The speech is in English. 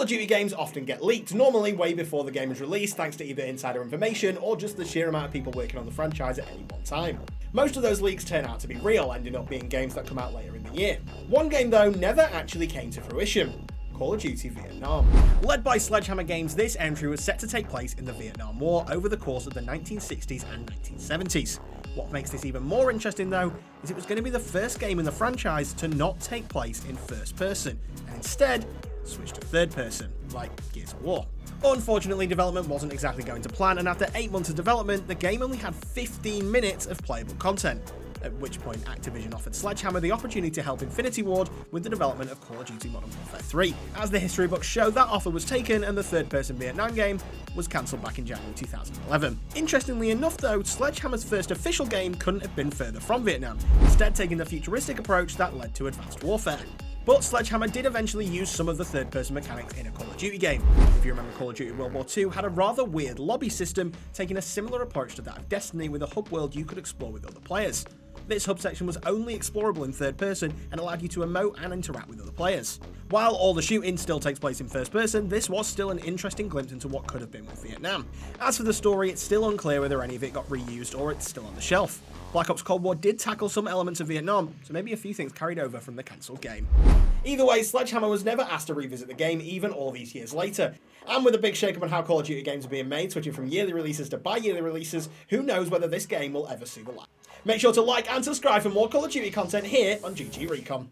Call of Duty games often get leaked, normally way before the game is released thanks to either insider information or just the sheer amount of people working on the franchise at any one time. Most of those leaks turn out to be real, ending up being games that come out later in the year. One game though never actually came to fruition: Call of Duty Vietnam. Led by Sledgehammer Games, this entry was set to take place in the Vietnam War over the course of the 1960s and 1970s. What makes this even more interesting though, is it was going to be the first game in the franchise to not take place in first person, and instead switch to third person, like Gears of War. Unfortunately, development wasn't exactly going to plan, and after 8 months of development, the game only had 15 minutes of playable content, at which point Activision offered Sledgehammer the opportunity to help Infinity Ward with the development of Call of Duty Modern Warfare 3. As the history books show, that offer was taken and the third-person Vietnam game was cancelled back in January 2011. Interestingly enough though, Sledgehammer's first official game couldn't have been further from Vietnam, instead taking the futuristic approach that led to Advanced Warfare. But Sledgehammer did eventually use some of the third-person mechanics in a Call of Duty game. If you remember, Call of Duty World War II had a rather weird lobby system, taking a similar approach to that of Destiny with a hub world you could explore with other players. This hub section was only explorable in third person and allowed you to emote and interact with other players. While all the shooting still takes place in first person, this was still an interesting glimpse into what could have been with Vietnam. As for the story, it's still unclear whether any of it got reused or it's still on the shelf. Black Ops Cold War did tackle some elements of Vietnam, so maybe a few things carried over from the cancelled game. Either way, Sledgehammer was never asked to revisit the game even all these years later. And with a big shake-up on how Call of Duty games are being made, switching from yearly releases to bi-yearly releases, who knows whether this game will ever see the light. Make sure to like and subscribe for more Call of Duty content here on GG Recon.